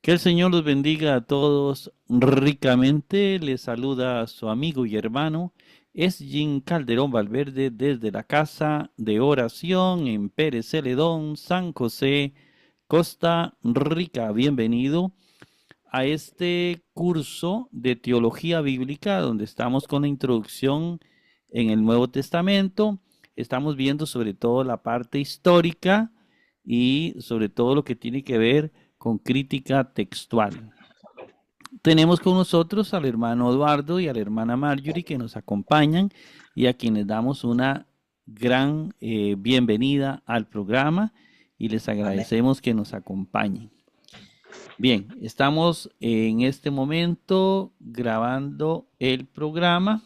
Que el Señor los bendiga a todos ricamente. Les saluda a su amigo y hermano Jim Calderón Valverde desde la casa de oración en Pérez Celedón, San José, Costa Rica. Bienvenido a este curso de teología bíblica donde estamos con la introducción en el Nuevo Testamento. Estamos viendo sobre todo la parte histórica y sobre todo lo que tiene que ver con crítica textual. Tenemos con nosotros al hermano Eduardo y a la hermana Marjorie que nos acompañan y a quienes damos una gran bienvenida al programa y les Amén. agradecemos que nos acompañen. Bien, estamos en este momento grabando el programa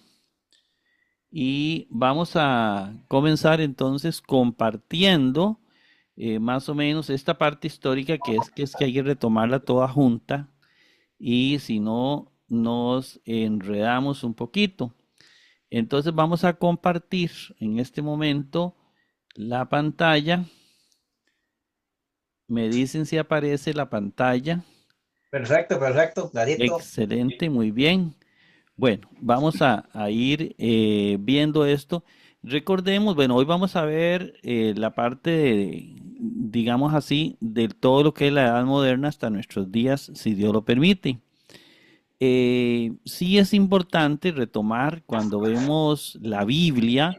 y vamos a comenzar entonces compartiendo más o menos esta parte histórica que hay que retomarla toda junta y si no nos enredamos un poquito. Entonces vamos a compartir en este momento la pantalla. Me dicen si aparece la pantalla. Perfecto, perfecto, clarito. Excelente, muy bien. Bueno, vamos a ir viendo esto. Recordemos, bueno, hoy vamos a ver la parte de, digamos así, de todo lo que es la Edad Moderna hasta nuestros días, si Dios lo permite. Sí es importante retomar cuando vemos la Biblia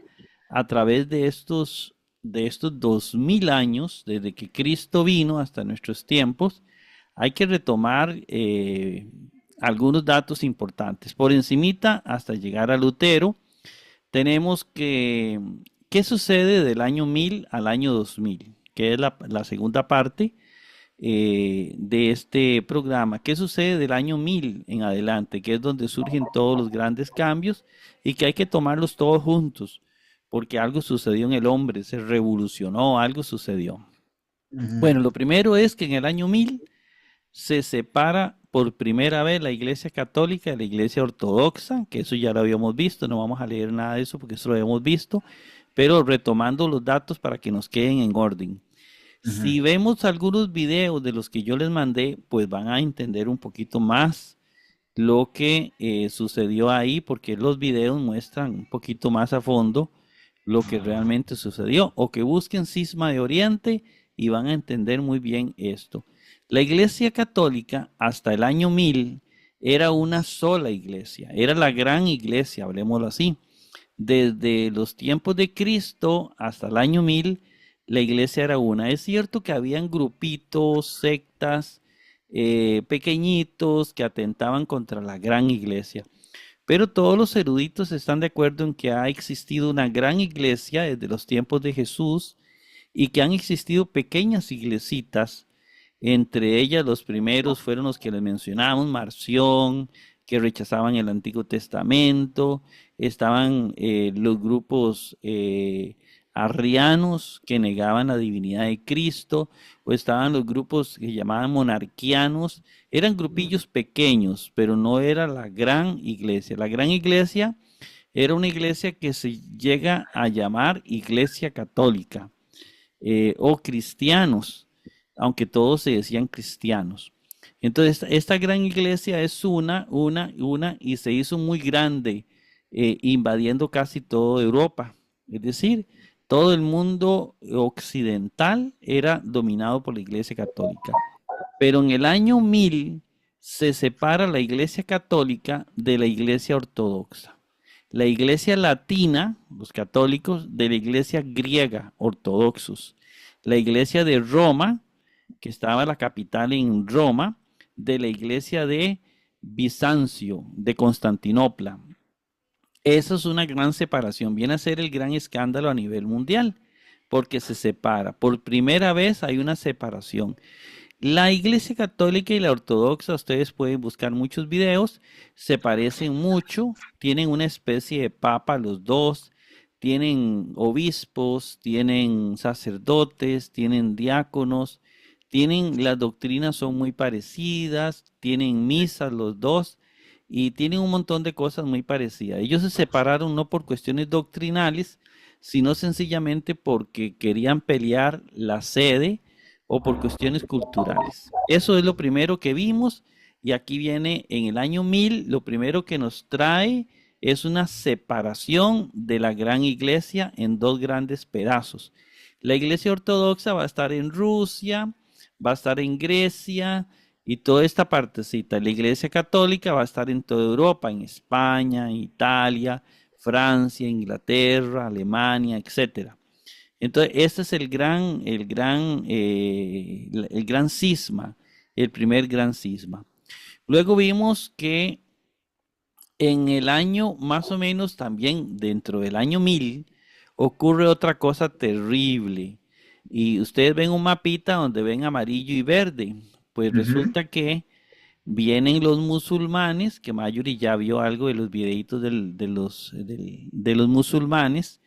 a través de estos 2000 años, desde que Cristo vino hasta nuestros tiempos, hay que retomar algunos datos importantes. Por encimita, hasta llegar a Lutero, tenemos que, ¿qué sucede del año 1000 al año 2000? Que es la segunda parte de este programa. ¿Qué sucede del año 1000 en adelante? Que es donde surgen todos los grandes cambios y que hay que tomarlos todos juntos, porque algo sucedió en el hombre, se revolucionó, algo sucedió. Ujú. Bueno, lo primero es que en el año 1000 se separa por primera vez la Iglesia Católica de la Iglesia Ortodoxa, que eso ya lo habíamos visto, no vamos a leer nada de eso porque eso lo habíamos visto, pero retomando los datos para que nos queden en orden. Ujú. Si vemos algunos videos de los que yo les mandé, pues van a entender un poquito más lo que sucedió ahí, porque los videos muestran un poquito más a fondo lo que realmente sucedió, o que busquen Cisma de Oriente y van a entender muy bien esto. La Iglesia Católica hasta el año 1000 era una sola iglesia, era la gran iglesia, hablemoslo así. Desde los tiempos de Cristo hasta el año 1000 la iglesia era una. Es cierto que habían grupitos, sectas, pequeñitos que atentaban contra la gran iglesia, pero todos los eruditos están de acuerdo en que ha existido una gran iglesia desde los tiempos de Jesús y que han existido pequeñas iglesitas. Entre ellas los primeros fueron los que les mencionamos, Marción, que rechazaban el Antiguo Testamento, estaban los grupos arrianos que negaban la divinidad de Cristo, o estaban los grupos que llamaban monarquianos, eran grupillos pequeños, pero no era la gran iglesia. La gran iglesia era una iglesia que se llega a llamar iglesia católica o cristianos, aunque todos se decían cristianos. Entonces, esta gran iglesia es una, y se hizo muy grande, invadiendo casi toda Europa. Es decir, todo el mundo occidental era dominado por la iglesia católica. Pero en el año 1000 se separa la iglesia católica de la iglesia ortodoxa. La iglesia latina, los católicos, de la iglesia griega, ortodoxos. La iglesia de Roma, que estaba la capital en Roma, de la iglesia de Bizancio, de Constantinopla. Eso es una gran separación, viene a ser el gran escándalo a nivel mundial, porque se separa. Por primera vez hay una separación. La Iglesia Católica y la Ortodoxa, ustedes pueden buscar muchos videos, se parecen mucho, tienen una especie de papa los dos, tienen obispos, tienen sacerdotes, tienen diáconos, tienen, las doctrinas son muy parecidas, tienen misas los dos y tienen un montón de cosas muy parecidas. Ellos se separaron no por cuestiones doctrinales, sino sencillamente porque querían pelear la sede o por cuestiones culturales. Eso es lo primero que vimos y aquí viene en el año 1000, lo primero que nos trae es una separación de la gran iglesia en dos grandes pedazos. La iglesia ortodoxa va a estar en Rusia, va a estar en Grecia y toda esta partecita. La iglesia católica va a estar en toda Europa, en España, en Italia, Francia, Inglaterra, Alemania, etcétera. Entonces, este es el gran cisma, el primer gran cisma. Luego vimos que en el año más o menos también dentro del año 1000 ocurre otra cosa terrible. Y ustedes ven un mapita donde ven amarillo y verde. Pues Ujú. resulta que vienen los musulmanes, que Mayuri ya vio algo de los videitos de los musulmanes.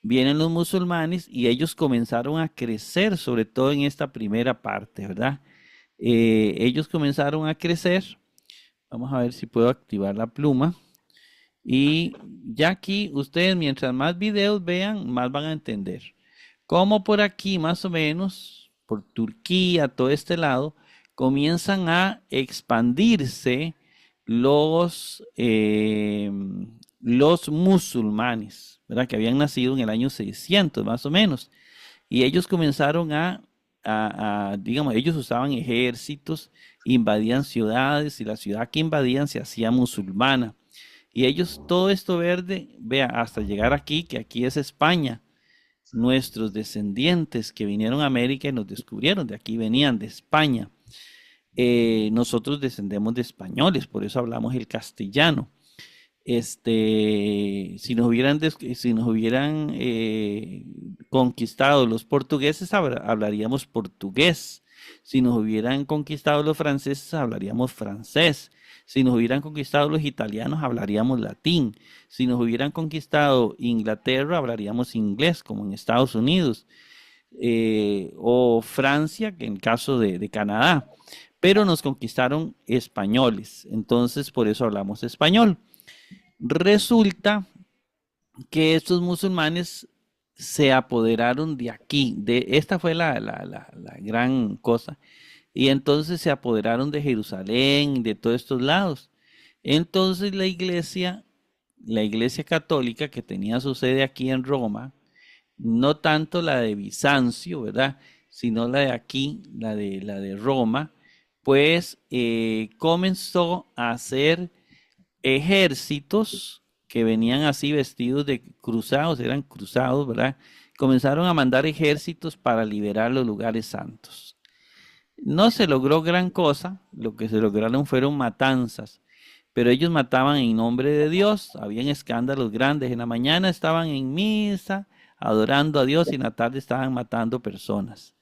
Vienen los musulmanes y ellos comenzaron a crecer, sobre todo en esta primera parte, ¿verdad? Ellos comenzaron a crecer. Vamos a ver si puedo activar la pluma. Y ya aquí ustedes mientras más videos vean, más van a entender. Como por aquí más o menos, por Turquía, todo este lado, comienzan a expandirse los musulmanes, ¿verdad? Que habían nacido en el año 600 más o menos. Y ellos comenzaron digamos, ellos usaban ejércitos, invadían ciudades y la ciudad que invadían se hacía musulmana. Y ellos, todo esto verde, vea, hasta llegar aquí, que aquí es España. Nuestros descendientes que vinieron a América y nos descubrieron, de aquí venían, de España. Nosotros descendemos de españoles, por eso hablamos el castellano. Si nos hubieran conquistado los portugueses, hablaríamos portugués. Si nos hubieran conquistado los franceses, hablaríamos francés. Si nos hubieran conquistado los italianos, hablaríamos latín. Si nos hubieran conquistado Inglaterra, hablaríamos inglés, como en Estados Unidos. O Francia, que en el caso de Canadá. Pero nos conquistaron españoles, entonces por eso hablamos español. Resulta que estos musulmanes se apoderaron de aquí, esta fue la gran cosa, y entonces se apoderaron de Jerusalén, de todos estos lados. Entonces la iglesia católica que tenía su sede aquí en Roma, no tanto la de Bizancio, ¿verdad? Sino la de aquí, la de Roma, pues comenzó a hacer ejércitos que venían así vestidos de cruzados, eran cruzados, ¿verdad? Comenzaron a mandar ejércitos para liberar los lugares santos. No se logró gran cosa, lo que se lograron fueron matanzas, pero ellos mataban en nombre de Dios, habían escándalos grandes, en la mañana estaban en misa adorando a Dios y en la tarde estaban matando personas.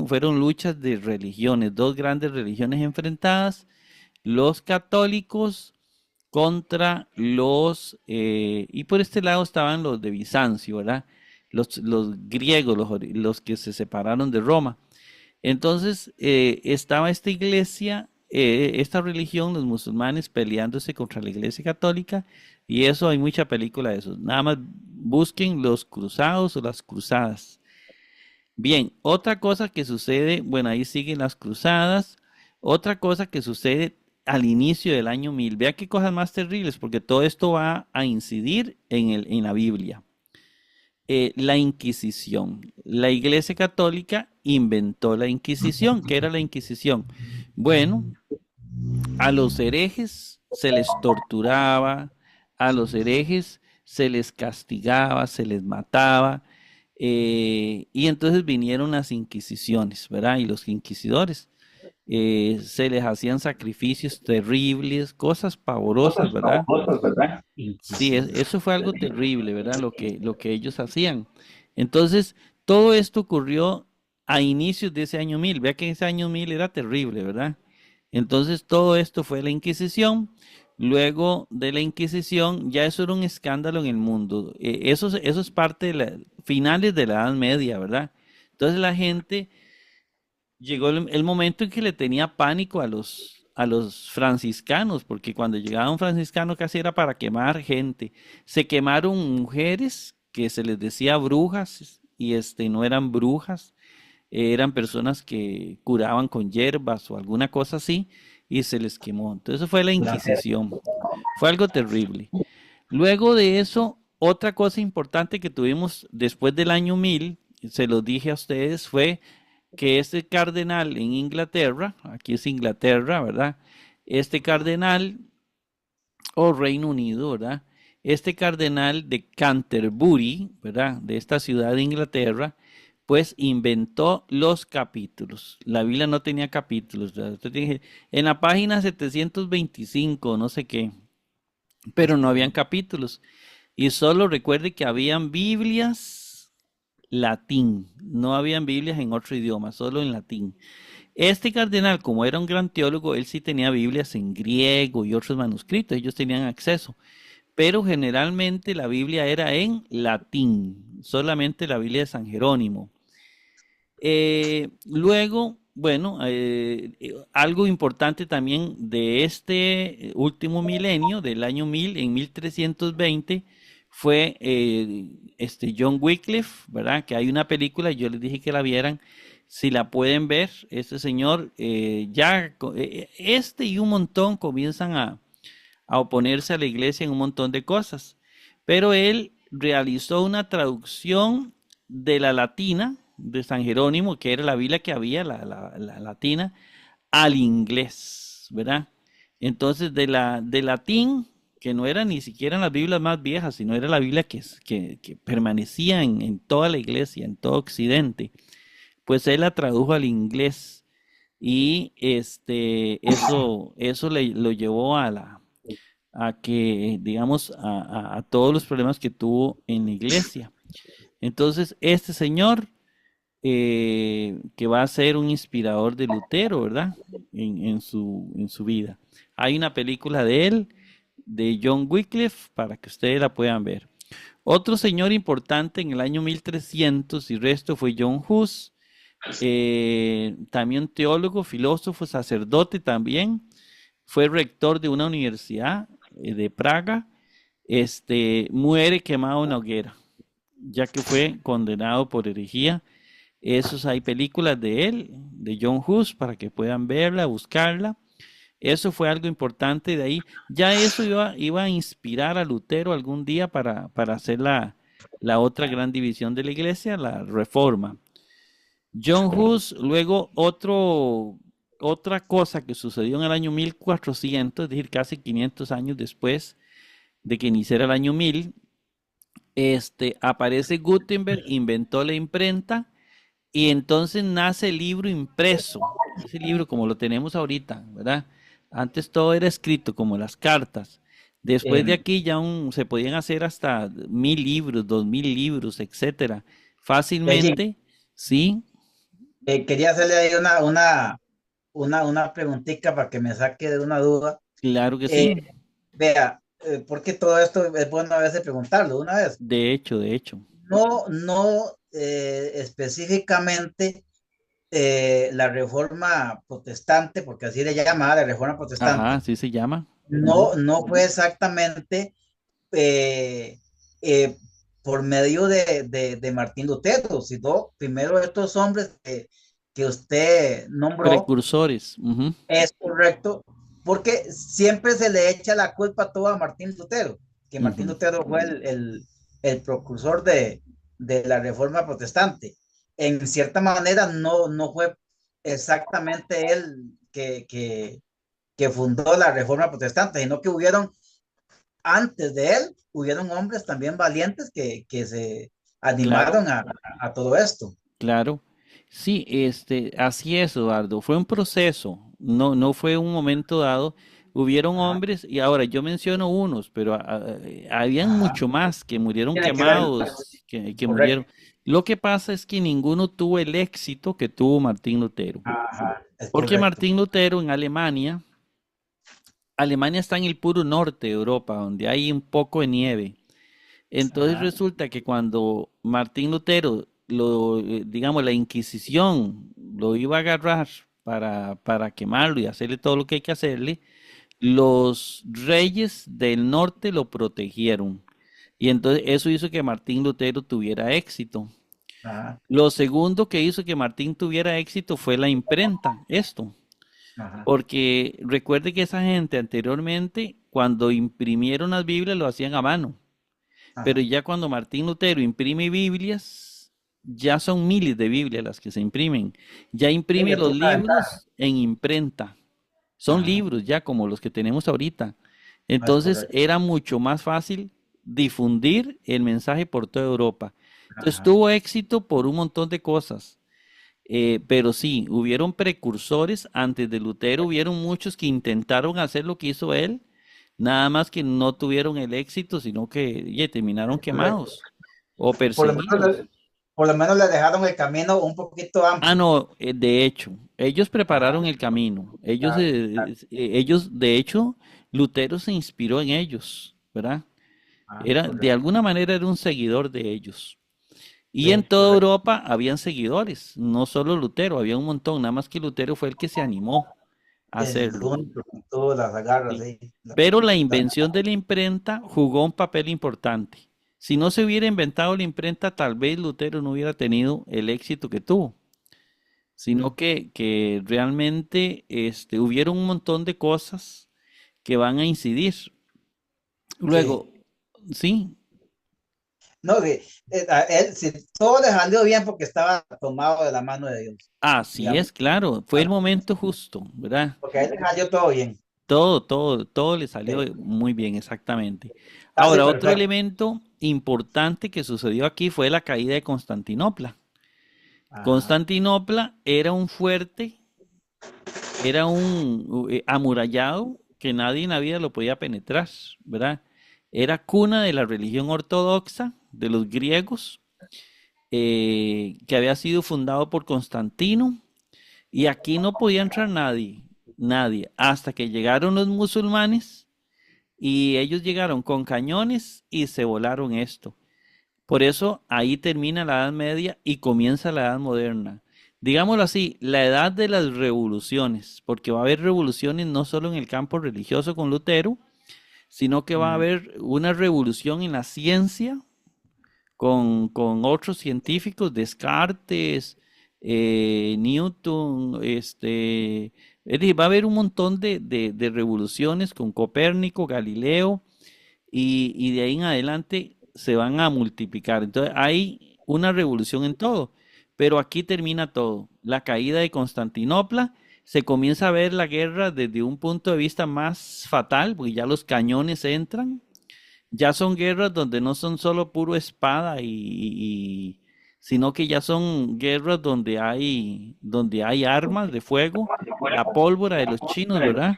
Fueron luchas de religiones, dos grandes religiones enfrentadas, los católicos contra y por este lado estaban los de Bizancio, ¿verdad? Los griegos, los que se separaron de Roma. Entonces estaba esta iglesia, esta religión, los musulmanes peleándose contra la iglesia católica, y eso hay mucha película de eso. Nada más busquen los cruzados o las cruzadas. Bien, otra cosa que sucede, bueno, ahí siguen las cruzadas. Otra cosa que sucede al inicio del año 1000, vea qué cosas más terribles, porque todo esto va a incidir en la Biblia. La Inquisición. La Iglesia Católica inventó la Inquisición. ¿Qué era la Inquisición? Bueno, a los herejes se les torturaba, a los herejes se les castigaba, se les mataba, y entonces vinieron las inquisiciones, ¿verdad? Y los inquisidores. Se les hacían sacrificios terribles, cosas pavorosas, Cosas ¿verdad? famosas, ¿verdad? Sí, eso fue algo terrible, ¿verdad? Lo que ellos hacían. Entonces, todo esto ocurrió a inicios de ese año 1000. Vea que ese año 1000 era terrible, ¿verdad? Entonces, todo esto fue la Inquisición. Luego de la Inquisición, ya eso era un escándalo en el mundo. Eso es parte de finales de la Edad Media, ¿verdad? Entonces la gente llegó el momento en que le tenía pánico a los franciscanos, porque cuando llegaba un franciscano casi era para quemar gente. Se quemaron mujeres que se les decía brujas y no eran brujas. eran personas que curaban con hierbas o alguna cosa así y se les quemó. Entonces eso fue la Inquisición. Fue algo terrible. Luego de eso, otra cosa importante que tuvimos después del año 1000, se los dije a ustedes, fue que este cardenal en Inglaterra, aquí es Inglaterra, ¿verdad? Este cardenal, o Reino Unido, ¿verdad? Este cardenal de Canterbury, ¿verdad? De esta ciudad de Inglaterra, pues inventó los capítulos. La Biblia no tenía capítulos, ¿verdad? En la página 725, no sé qué, pero no habían capítulos. Y solo recuerde que habían Biblias latín, no habían Biblias en otro idioma, solo en latín. Este cardenal, como era un gran teólogo, él sí tenía Biblias en griego y otros manuscritos, ellos tenían acceso, pero generalmente la Biblia era en latín, solamente la Biblia de San Jerónimo. Luego, bueno, algo importante también de este último milenio, del año 1000, en 1320, fue John Wycliffe, ¿verdad? Que hay una película, yo les dije que la vieran, si la pueden ver, este señor este y un montón comienzan a oponerse a la iglesia en un montón de cosas, pero él realizó una traducción de la latina, de San Jerónimo, que era la Biblia que había, la latina, al inglés, ¿verdad? Entonces, de latín, que no era ni siquiera las Biblias más viejas, sino era la Biblia que permanecía en toda la iglesia, en todo Occidente, pues él la tradujo al inglés y eso lo llevó a que, digamos, a todos los problemas que tuvo en la iglesia. Entonces, este señor que va a ser un inspirador de Lutero, ¿verdad? En su vida. Hay una película de él, de John Wycliffe, para que ustedes la puedan ver. Otro señor importante en el año 1300 y resto fue John Hus, también teólogo, filósofo, sacerdote también. Fue rector de una universidad de Praga. Muere quemado en la hoguera, ya que fue condenado por herejía. Hay películas de él, de John Hus, para que puedan verla, buscarla. Eso fue algo importante de ahí. Ya eso iba a inspirar a Lutero algún día para hacer la otra gran división de la iglesia, la reforma. John Hus, luego otra cosa que sucedió en el año 1400, es decir, casi 500 años después de que iniciara el año 1000, aparece Gutenberg, inventó la imprenta y entonces nace el libro impreso, ese libro como lo tenemos ahorita, ¿verdad? Antes todo era escrito como las cartas. Después de aquí ya se podían hacer hasta 1000 libros, 2000 libros, etcétera. Fácilmente, ¿sí? Quería hacerle ahí una preguntita para que me saque de una duda. Claro que Eh, sí. Vea, porque todo esto es bueno a veces preguntarlo una vez. De hecho. No específicamente la reforma protestante, porque así le llama, la reforma Ajá, protestante, así se llama. no fue exactamente eh, eh, por medio de Martín Lutero, sino primero estos hombres que usted nombró, Precursores. Ujú. es correcto, porque siempre se le echa la culpa toda a Martín Lutero, que Martín Ujú. Lutero fue el precursor de la reforma protestante. En cierta manera no fue exactamente él que fundó la reforma protestante, sino que hubieron antes de él, hubieron hombres también valientes que se Claro, animaron a todo esto. claro. Sí, así es, Eduardo. Fue un proceso, no fue un momento dado. Hubieron Ajá, hombres, y ahora yo menciono unos, pero habían ajá. mucho más que murieron Tiene que ver, quemados, que correcto. murieron. Lo que pasa es que ninguno tuvo el éxito que tuvo Martín Lutero. Ajá, es Porque correcto. Martín Lutero en Alemania está en el puro norte de Europa, donde hay un poco de nieve. Entonces Ajá, resulta que cuando Martín Lutero, digamos, la Inquisición lo iba a agarrar para quemarlo y hacerle todo lo que hay que hacerle, los reyes del norte lo protegieron. Y entonces eso hizo que Martín Lutero tuviera éxito. Ajá, Lo segundo que hizo que Martín tuviera éxito fue la imprenta, esto. ajá, Porque recuerde que esa gente anteriormente, cuando imprimieron las Biblias, lo hacían a mano. Pero ajá. ya cuando Martín Lutero imprime Biblias, ya son miles de Biblias las que se imprimen. Ya Sí, imprime que los tuvo una ventaja. libros en imprenta. Son Ajá, libros ya como los que tenemos ahorita. no es Entonces correcto. era mucho más fácil difundir el mensaje por toda Europa. Entonces Ajá. tuvo éxito por un montón de cosas. Pero sí, hubieron precursores antes de Lutero, hubieron muchos que intentaron hacer lo que hizo él, nada más que no tuvieron el éxito, sino que oye, terminaron Correcto. quemados o Por lo menos, perseguidos. por lo menos le dejaron el camino un poquito Ah, amplio. no, de hecho, ellos Ajá, prepararon el camino. claro, Ellos, de hecho, Lutero se inspiró en ellos, ¿verdad? De correcto. alguna manera era un seguidor de ellos. Y en Sí, toda correcto. Europa habían seguidores, no solo Lutero, había un montón, nada más que Lutero fue el que se animó a El hacerlo. único con todas las agarras Sí. ahí. Pero la invención de la imprenta jugó un papel importante. Si no se hubiera inventado la imprenta, tal vez Lutero no hubiera tenido el éxito que tuvo, sino Ujú, que realmente hubieron un montón de cosas que van a incidir. sí. Luego, sí, No, a él, sí, todo le salió bien porque estaba tomado de la mano de Dios, así digamos, es, claro, fue el momento justo, ¿verdad? porque a él le salió todo bien. Todo le Sí, salió muy bien, exactamente. casi Ahora, otro perfecto. elemento importante que sucedió aquí fue la caída de Constantinopla. Ajá, Constantinopla era un fuerte, era un amurallado que nadie en la vida lo podía penetrar, ¿verdad? Era cuna de la religión ortodoxa de los griegos, que había sido fundado por Constantino, y aquí no podía entrar nadie, nadie, hasta que llegaron los musulmanes y ellos llegaron con cañones y se volaron esto. Por eso ahí termina la Edad Media y comienza la Edad Moderna. Digámoslo así, la edad de las revoluciones, porque va a haber revoluciones no solo en el campo religioso con Lutero, sino que va a ujú, haber una revolución en la ciencia con otros científicos, Descartes, Newton, es decir, va a haber un montón de revoluciones con Copérnico, Galileo, y de ahí en adelante se van a multiplicar. Entonces hay una revolución en todo, pero aquí termina todo. La caída de Constantinopla, se comienza a ver la guerra desde un punto de vista más fatal, porque ya los cañones entran, ya son guerras donde no son solo puro espada sino que ya son guerras donde hay armas de fuego, la pólvora de los chinos, ¿verdad?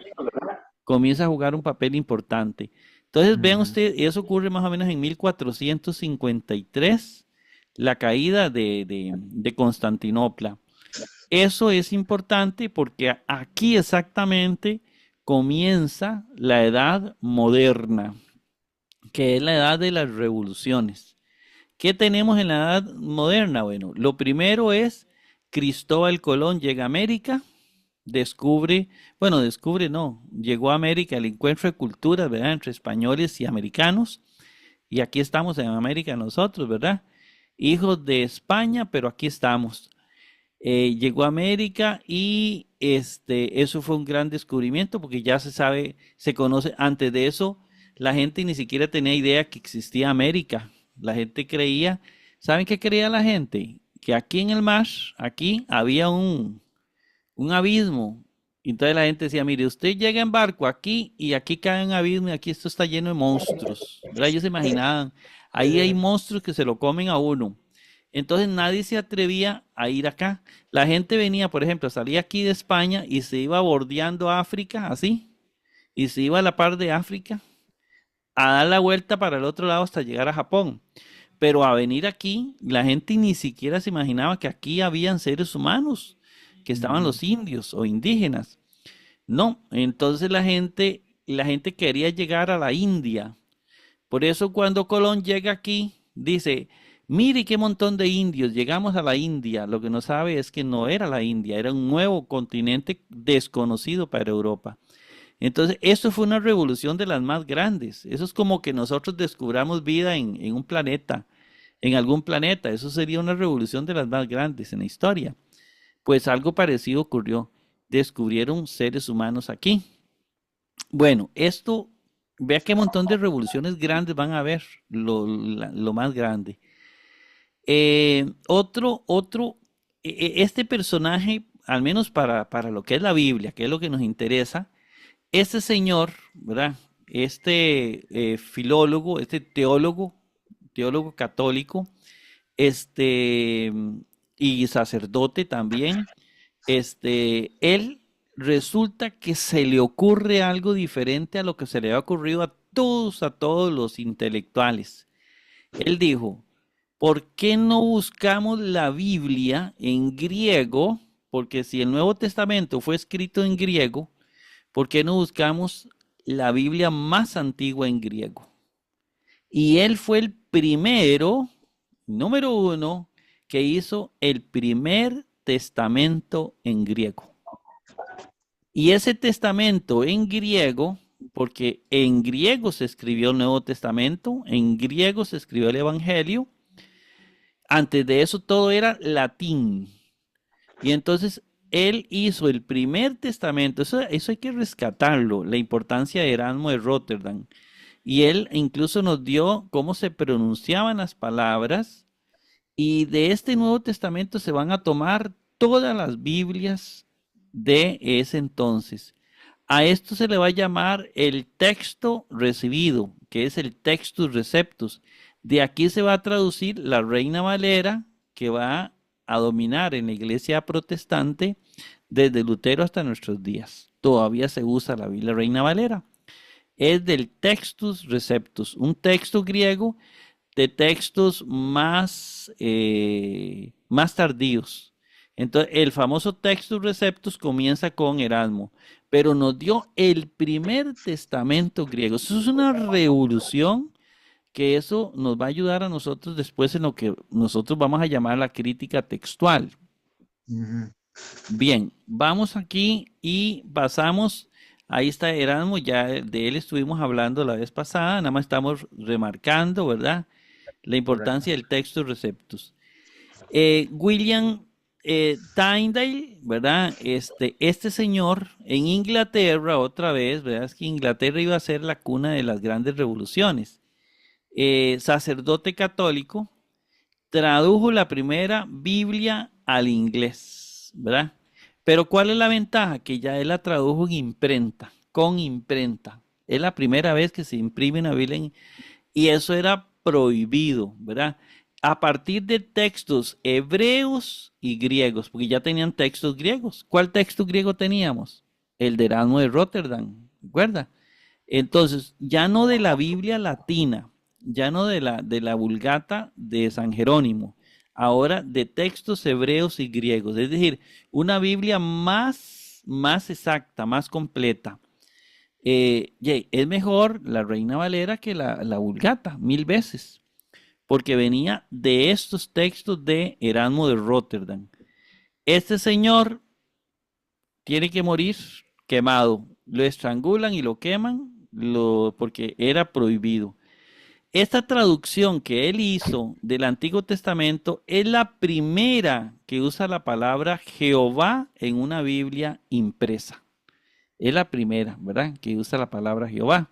Comienza a jugar un papel importante. Entonces, vean ujú. ustedes, eso ocurre más o menos en 1453, la caída de Constantinopla. Eso es importante porque aquí exactamente comienza la edad moderna, que es la edad de las revoluciones. ¿Qué tenemos en la edad moderna? Bueno, lo primero es Cristóbal Colón llega a América, descubre, bueno, descubre no, llegó a América, el encuentro de culturas, ¿verdad? Entre españoles y americanos, y aquí estamos en América nosotros, ¿verdad? Hijos de España, pero aquí estamos. Llegó a América y eso fue un gran descubrimiento porque ya se sabe, se conoce, antes de eso la gente ni siquiera tenía idea que existía América. La gente creía, ¿saben qué creía la gente? Que aquí en el mar, aquí había un abismo. Y entonces la gente decía, mire, usted llega en barco aquí y aquí cae un abismo y aquí esto está lleno de monstruos. ¿Verdad? Ellos se imaginaban, ahí hay monstruos que se lo comen a uno. Entonces nadie se atrevía a ir acá. La gente venía, por ejemplo, salía aquí de España y se iba bordeando África, así, y se iba a la par de África a dar la vuelta para el otro lado hasta llegar a Japón. Pero a venir aquí, la gente ni siquiera se imaginaba que aquí habían seres humanos, que estaban Ujú. los indios o indígenas. No, entonces la gente quería llegar a la India. Por eso cuando Colón llega aquí, dice, mire qué montón de indios, llegamos a la India. Lo que no sabe es que no era la India, era un nuevo continente desconocido para Europa. Entonces, esto fue una revolución de las más grandes. Eso es como que nosotros descubramos vida en un planeta. en algún planeta. Eso sería una revolución de las más grandes en la historia. Pues algo parecido ocurrió. Descubrieron seres humanos aquí. Bueno, esto, vea qué montón de revoluciones grandes van a haber, lo más grande. Este personaje, al menos para lo que es la Biblia, que es lo que nos interesa, este señor, ¿verdad? Este filólogo, este teólogo católico, este, y sacerdote también, él resulta que se le ocurre algo diferente a lo que se le ha ocurrido a todos los intelectuales. Él dijo, ¿por qué no buscamos la Biblia en griego? Porque si el Nuevo Testamento fue escrito en griego, ¿por qué no buscamos la Biblia más antigua en griego? Y él fue el primero, número uno, que hizo el primer testamento en griego. Y ese testamento en griego, porque en griego se escribió el Nuevo Testamento, en griego se escribió el Evangelio, antes de eso todo era latín. Y entonces él hizo el primer testamento, eso hay que rescatarlo, la importancia de Erasmo de Rotterdam. Y él incluso nos dio cómo se pronunciaban las palabras. Y de este Nuevo Testamento se van a tomar todas las Biblias de ese entonces. A esto se le va a llamar el texto recibido, que es el Textus Receptus. De aquí se va a traducir la Reina Valera, que va a dominar en la iglesia protestante desde Lutero hasta nuestros días. Todavía se usa la Biblia Reina Valera. Es del Textus Receptus, un texto griego de textos más tardíos. Entonces, el famoso Textus Receptus comienza con Erasmo, pero nos dio el primer testamento griego. Eso es una revolución que eso nos va a ayudar a nosotros después en lo que nosotros vamos a llamar la crítica textual. Ujú. Bien, vamos aquí y pasamos. Ahí está Erasmo, ya de él estuvimos hablando la vez pasada, nada más estamos remarcando, ¿verdad? La Correcto. importancia del texto receptus. William Tyndale, ¿verdad? Este señor en Inglaterra, otra vez, ¿verdad? Es que Inglaterra iba a ser la cuna de las grandes revoluciones. Sacerdote católico, tradujo la primera Biblia al inglés, ¿verdad? Pero ¿cuál es la ventaja? Que ya él la tradujo en imprenta, con imprenta. Es la primera vez que se imprime una Biblia y eso era prohibido, ¿verdad? A partir de textos hebreos y griegos, porque ya tenían textos griegos. ¿Cuál texto griego teníamos? El de Erasmo de Rotterdam, ¿recuerda? Entonces, ya no de la Biblia latina, ya no de la Vulgata de San Jerónimo, ahora de textos hebreos y griegos, es decir, una Biblia más exacta, más completa. Es mejor la Reina Valera que la Vulgata, 1000 veces, porque venía de estos textos de Erasmo de Rotterdam. Este señor tiene que morir quemado. Lo estrangulan y lo queman porque era prohibido. Esta traducción que él hizo del Antiguo Testamento es la primera que usa la palabra Jehová en una Biblia impresa. Es la primera, ¿verdad? Que usa la palabra Jehová.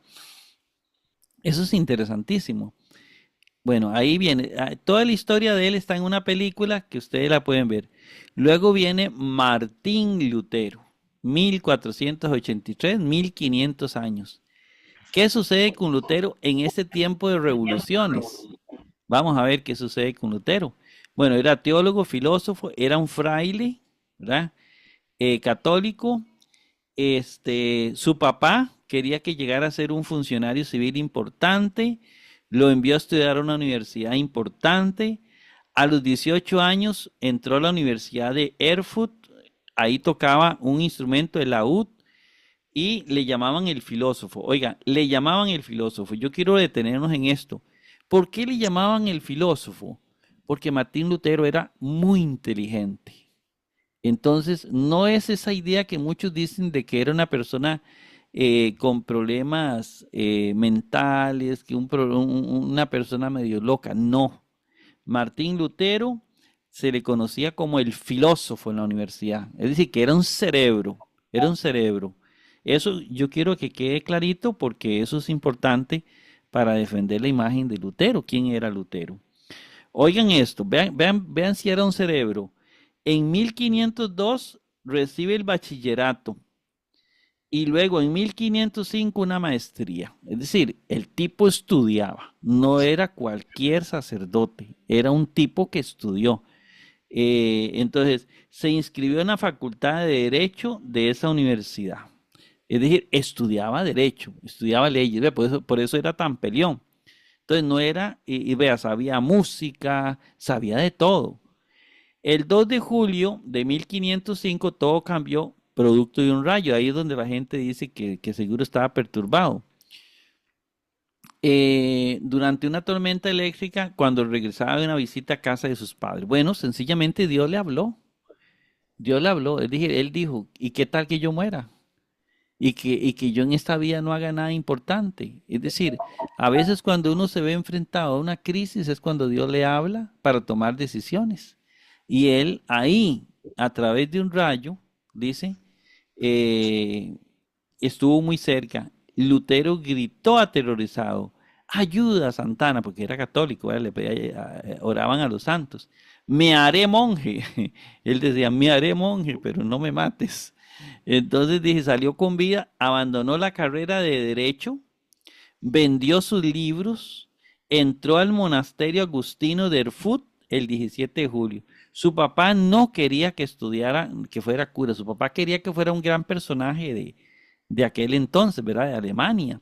Eso es interesantísimo. Bueno, ahí viene. Toda la historia de él está en una película que ustedes la pueden ver. Luego viene Martín Lutero, 1483, 1500 años. ¿Qué sucede con Lutero en este tiempo de revoluciones? Vamos a ver qué sucede con Lutero. Bueno, era teólogo, filósofo, era un fraile, ¿verdad? Católico. Su papá quería que llegara a ser un funcionario civil importante, lo envió a estudiar a una universidad importante. A los 18 años entró a la Universidad de Erfurt, ahí tocaba un instrumento de laúd y le llamaban el filósofo. Oiga, le llamaban el filósofo. Yo quiero detenernos en esto. ¿Por qué le llamaban el filósofo? Porque Martín Lutero era muy inteligente. Entonces, no es esa idea que muchos dicen de que era una persona con problemas mentales, que una persona medio loca. No. Martín Lutero se le conocía como el filósofo en la universidad, es decir, que era un cerebro. Eso yo quiero que quede clarito porque eso es importante para defender la imagen de Lutero. ¿Quién era Lutero? Oigan esto, vean si era un cerebro. En 1502 recibe el bachillerato y luego en 1505 una maestría. Es decir, el tipo estudiaba, no era cualquier sacerdote, era un tipo que estudió. Entonces, se inscribió en la Facultad de Derecho de esa universidad. Es decir, estudiaba Derecho, estudiaba leyes, por eso era tan peleón. Entonces, no era, y vea, sabía música, sabía de todo. El 2 de julio de 1505 todo cambió producto de un rayo. Ahí es donde la gente dice que seguro estaba perturbado. Durante una tormenta eléctrica, cuando regresaba de una visita a casa de sus padres. Bueno, sencillamente Dios le habló. Dios le habló. Él dijo, ¿y qué tal que yo muera? Y que yo en esta vida no haga nada importante. Es decir, a veces cuando uno se ve enfrentado a una crisis es cuando Dios le habla para tomar decisiones. Y él ahí, a través de un rayo, dice, eh, estuvo muy cerca. Lutero gritó aterrorizado, ayuda Santana, porque era católico, ¿verdad? Oraban a los santos. Me haré monje. Él decía, me haré monje, pero no me mates. Entonces dije, salió con vida, abandonó la carrera de derecho, vendió sus libros, entró al monasterio agustino de Erfurt el 17 de julio. Su papá no quería que estudiara, que fuera cura, su papá quería que fuera un gran personaje de aquel entonces, ¿verdad? De Alemania.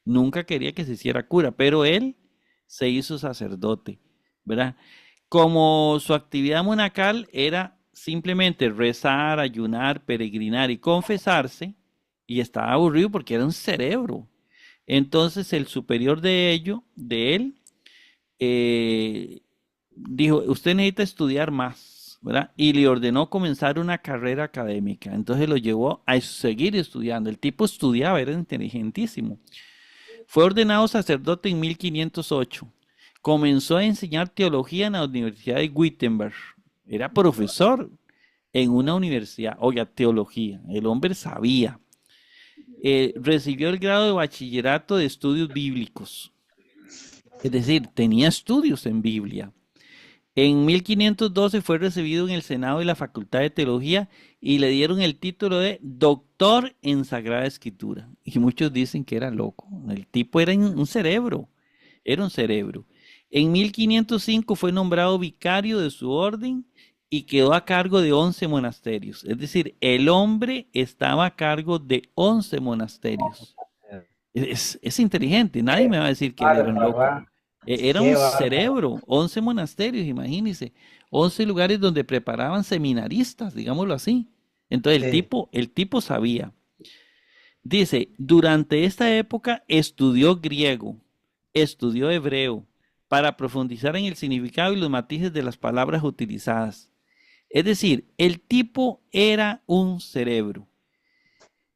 Nunca quería que se hiciera cura, pero él se hizo sacerdote, ¿verdad? Como su actividad monacal era simplemente rezar, ayunar, peregrinar y confesarse, y estaba aburrido porque era un cerebro. Entonces el superior de ello, de él, eh, dijo, usted necesita estudiar más, ¿verdad? Y le ordenó comenzar una carrera académica. Entonces lo llevó a seguir estudiando. El tipo estudiaba, era inteligentísimo. Fue ordenado sacerdote en 1508. Comenzó a enseñar teología en la Universidad de Wittenberg. Era profesor en una universidad. Oiga, teología. El hombre sabía. Recibió el grado de bachillerato de estudios bíblicos. Es decir, tenía estudios en Biblia. En 1512 fue recibido en el Senado de la Facultad de Teología y le dieron el título de doctor en Sagrada Escritura. Y muchos dicen que era loco. El tipo era un cerebro, era un cerebro. En 1505 fue nombrado vicario de su orden y quedó a cargo de 11 monasterios. Es decir, el hombre estaba a cargo de 11 monasterios. Es inteligente, nadie me va a decir que él era un loco. Bárbaro, Era un qué bárbaro. cerebro, 11 monasterios, imagínense, 11 lugares donde preparaban seminaristas, digámoslo así. Entonces Sí. el tipo sabía. Dice, durante esta época estudió griego, estudió hebreo, para profundizar en el significado y los matices de las palabras utilizadas. Es decir, el tipo era un cerebro.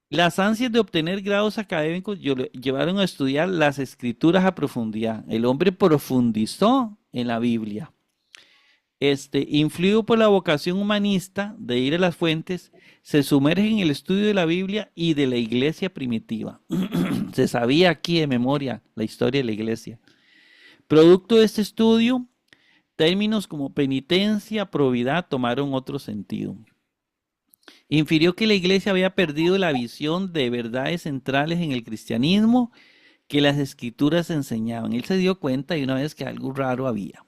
Las ansias de obtener grados académicos llevaron a estudiar las escrituras a profundidad. El hombre profundizó en la Biblia. Influido por la vocación humanista de ir a las fuentes, se sumerge en el estudio de la Biblia y de la iglesia primitiva. Se sabía aquí de memoria la historia de la iglesia. Producto de este estudio, términos como penitencia, probidad tomaron otro sentido. Infirió que la iglesia había perdido la visión de verdades centrales en el cristianismo que las escrituras enseñaban. Él se dio cuenta de una vez que algo raro había.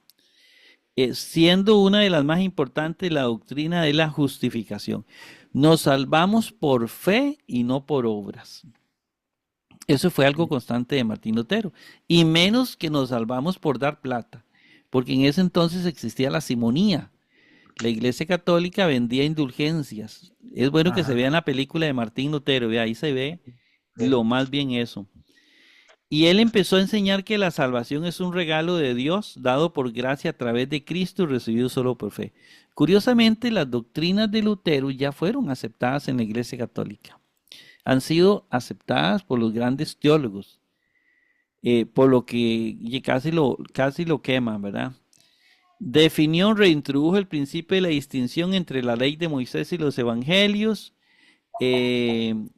Siendo una de las más importantes la doctrina de la justificación. Nos salvamos por fe y no por obras. Eso fue algo constante de Martín Lutero. Y menos que nos salvamos por dar plata, porque en ese entonces existía la simonía. La Iglesia Católica vendía indulgencias. Es bueno que se vea en Ajá. la película de Martín Lutero, ahí se ve lo Sí. más bien eso. Y él empezó a enseñar que la salvación es un regalo de Dios dado por gracia a través de Cristo y recibido solo por fe. Curiosamente, las doctrinas de Lutero ya fueron aceptadas en la Iglesia Católica. Han sido aceptadas por los grandes teólogos, por lo que casi lo queman, ¿verdad? definió, reintrodujo el principio de la distinción entre la ley de Moisés y los evangelios.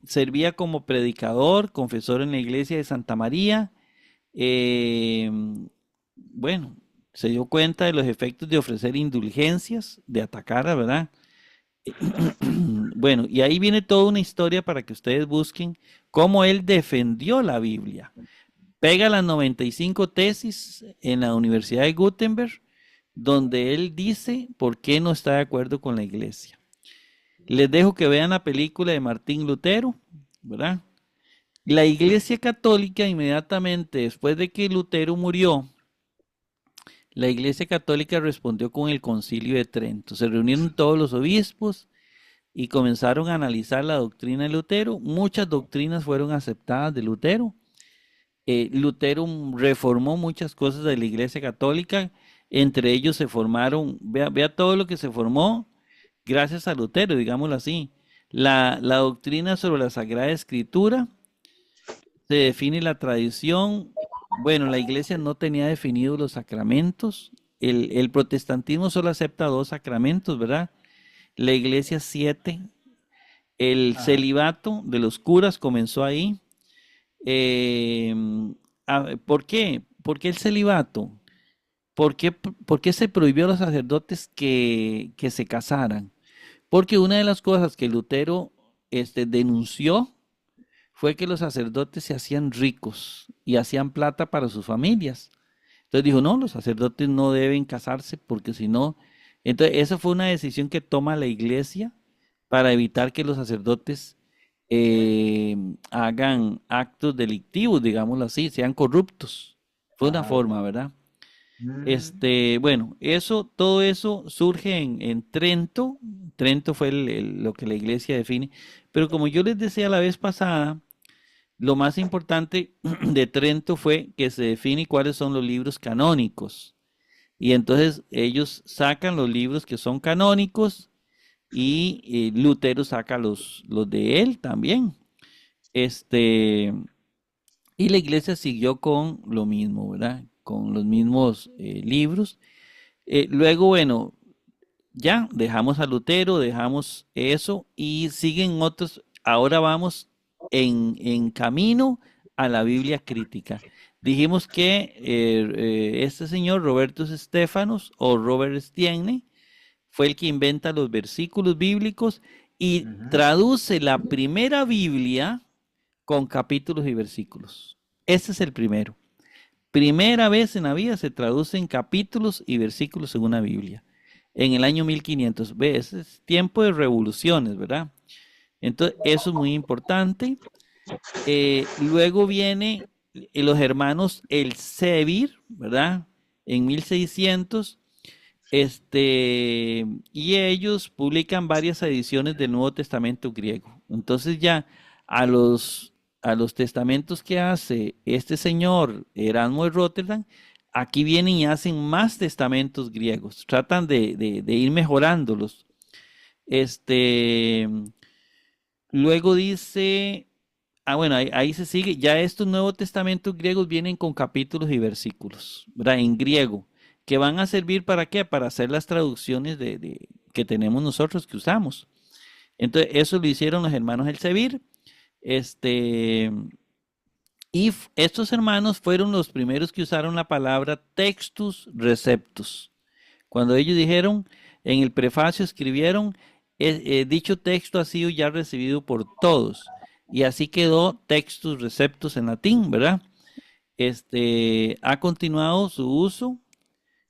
Servía como predicador, confesor en la iglesia de Santa María. Eh, bueno, se dio cuenta de los efectos de ofrecer indulgencias, de atacar, ¿verdad? Bueno, y ahí viene toda una historia para que ustedes busquen cómo él defendió la Biblia. Pega las 95 tesis en la Universidad de Gutenberg, donde él dice por qué no está de acuerdo con la iglesia. Les dejo que vean la película de Martín Lutero, ¿verdad? La Iglesia Católica, inmediatamente después de que Lutero murió, la Iglesia Católica respondió con el Concilio de Trento. Se reunieron todos los obispos y comenzaron a analizar la doctrina de Lutero. Muchas doctrinas fueron aceptadas de Lutero. Lutero reformó muchas cosas de la Iglesia Católica. Entre ellos se formaron, vea todo lo que se formó gracias a Lutero, digámoslo así. La doctrina sobre la Sagrada Escritura, se define la tradición. Bueno, la iglesia no tenía definidos los sacramentos. El protestantismo solo acepta 2 sacramentos, ¿verdad? La iglesia 7. El celibato de los curas comenzó ahí. Eh, ¿Por qué? ¿Por qué el celibato? ¿Por qué se prohibió a los sacerdotes que se casaran? Porque una de las cosas que Lutero denunció fue que los sacerdotes se hacían ricos y hacían plata para sus familias. Entonces dijo, no, los sacerdotes no deben casarse porque si no... Entonces esa fue una decisión que toma la iglesia para evitar que los sacerdotes hagan actos delictivos, digámoslo así, sean corruptos. Fue una forma, ¿verdad? Bueno, todo eso surge en Trento. Trento fue lo que la iglesia define. Pero como yo les decía la vez pasada, lo más importante de Trento fue que se define cuáles son los libros canónicos. Y entonces ellos sacan los libros que son canónicos y Lutero saca los de él también. Y la iglesia siguió con lo mismo, ¿verdad? Con los mismos libros. Luego, bueno, ya dejamos a Lutero, dejamos eso y siguen otros. Ahora vamos en camino a la Biblia crítica. Dijimos que este señor Robertus Stephanus o Robert Stiengne fue el que inventa los versículos bíblicos y traduce la primera Biblia con capítulos y versículos. Este es el primero. Primera vez en la vida se traducen capítulos y versículos en una Biblia. En el año 1500. ¿Ve? Ese es tiempo de revoluciones, ¿verdad? Entonces, eso es muy importante. Luego viene los hermanos Elsevier, ¿verdad? En 1600. Y ellos publican varias ediciones del Nuevo Testamento griego. Entonces ya a los testamentos que hace este señor Erasmo de Rotterdam, aquí vienen y hacen más testamentos griegos. Tratan de ir mejorándolos. Luego dice, bueno, ahí se sigue. Ya estos Nuevos Testamentos griegos vienen con capítulos y versículos, ¿verdad? En griego, que van a servir ¿para qué? Para hacer las traducciones que tenemos nosotros, que usamos. Entonces, eso lo hicieron los hermanos Elsevier. Y estos hermanos fueron los primeros que usaron la palabra textus receptus. Cuando ellos dijeron, en el prefacio escribieron, dicho texto ha sido ya recibido por todos. Y así quedó textus receptus en latín, ¿verdad? Ha continuado su uso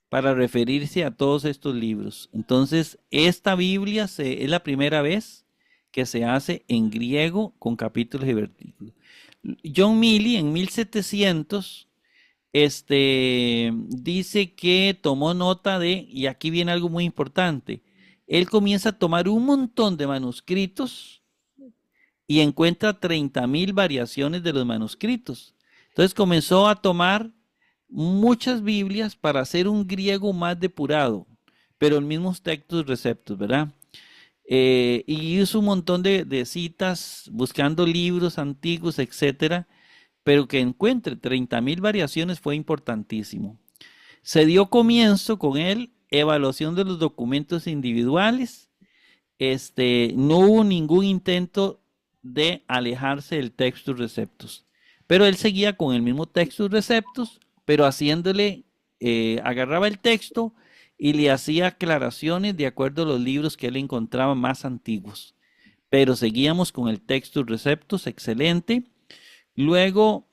para referirse a todos estos libros. Entonces, esta Biblia es la primera vez que se hace en griego con capítulos y versículos. John Millie en 1700 dice que tomó nota y aquí viene algo muy importante, él comienza a tomar un montón de manuscritos y encuentra 30,000 variaciones de los manuscritos. Entonces comenzó a tomar muchas Biblias para hacer un griego más depurado, pero los mismos textos receptos, ¿verdad? Y hizo un montón de citas buscando libros antiguos, etcétera, pero que encuentre 30,000 variaciones fue importantísimo. Se dio comienzo con él evaluación de los documentos individuales. No hubo ningún intento de alejarse del Textus Receptus, pero él seguía con el mismo Textus Receptus, pero haciéndole, agarraba el texto y le hacía aclaraciones de acuerdo a los libros que él encontraba más antiguos, pero seguíamos con el Textus Receptus, excelente. Luego,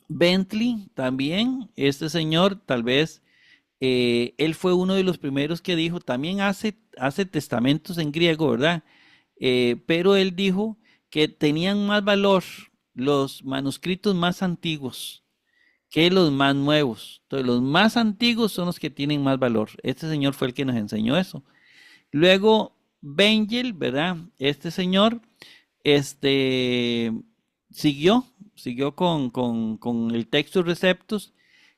Bentley también, este señor tal vez él fue uno de los primeros que dijo, también hace testamentos en griego, ¿verdad? Pero él dijo que tenían más valor los manuscritos más antiguos que los más nuevos. Entonces, los más antiguos son los que tienen más valor. Este señor fue el que nos enseñó eso. Luego, Bengel, ¿verdad? Este señor, siguió con el Textus Receptus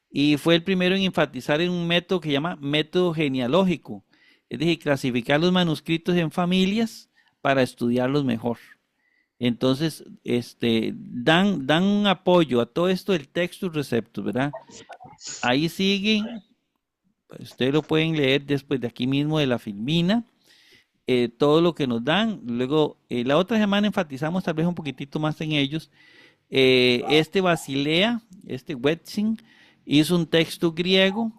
y fue el primero en enfatizar en un método que se llama método genealógico, es decir, clasificar los manuscritos en familias para estudiarlos mejor. Entonces, dan un apoyo a todo esto del Textus Receptus, ¿verdad? Ahí sigue, ustedes lo pueden leer después de aquí mismo de la Filmina, todo lo que nos dan. Luego, la otra semana enfatizamos tal vez un poquitito más en ellos. Basilea, Wetzing, hizo un texto griego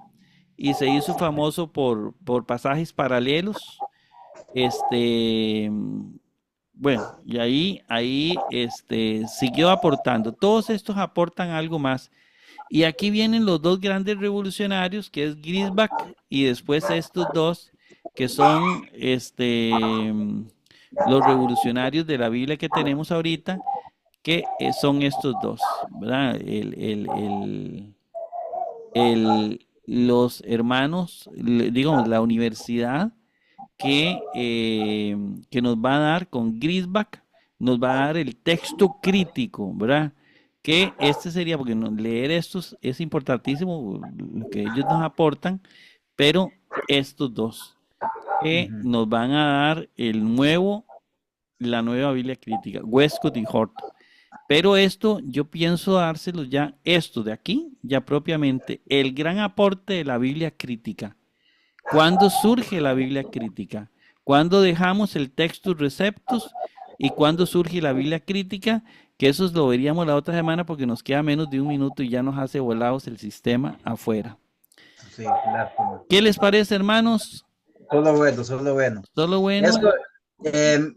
y se hizo famoso por pasajes paralelos. Bueno, y ahí siguió aportando. Todos estos aportan algo más. Y aquí vienen los dos grandes revolucionarios, que es Griesbach y después estos dos, que son los revolucionarios de la Biblia que tenemos ahorita, que son estos dos, ¿verdad? Los hermanos, digamos, la universidad que nos va a dar con Griesbach, nos va a dar el texto crítico, ¿verdad? Que sería, porque leer estos es importantísimo, lo que ellos nos aportan, pero estos dos que nos van a dar la nueva Biblia crítica, Westcott y Hort. Pero esto yo pienso dárselo ya, esto de aquí, ya propiamente, el gran aporte de la Biblia crítica. ¿Cuándo surge la Biblia crítica? ¿Cuándo dejamos el Textus Receptus? ¿Y cuándo surge la Biblia crítica? Que eso lo veríamos la otra semana porque nos queda menos de un minuto y ya nos hace volados el sistema afuera. Sí, claro. ¿Qué les parece, hermanos? Solo bueno, solo bueno. Solo bueno. Eso,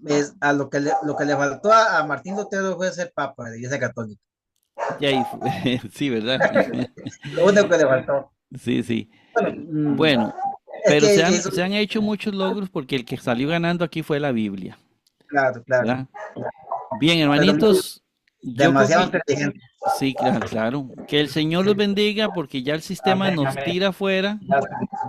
es a lo que le faltó a Martín Lutero fue ser papa de la Iglesia Católica. Y ahí, sí, ¿verdad? Lo único que le faltó. Sí. Bueno, pero se han hecho muchos logros porque el que salió ganando aquí fue la Biblia. Claro. ¿Verdad? Bien, hermanitos. Demasiado inteligente. Sí, claro. Que el Señor los bendiga porque ya el sistema nos tira afuera.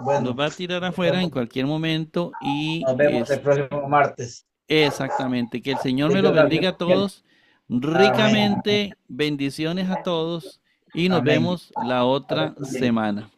Bueno, nos va a tirar afuera en cualquier momento. Y nos vemos el próximo martes. Exactamente. Que el Señor me los bendiga a todos ricamente. Amén. Bendiciones a todos y nos vemos la otra semana.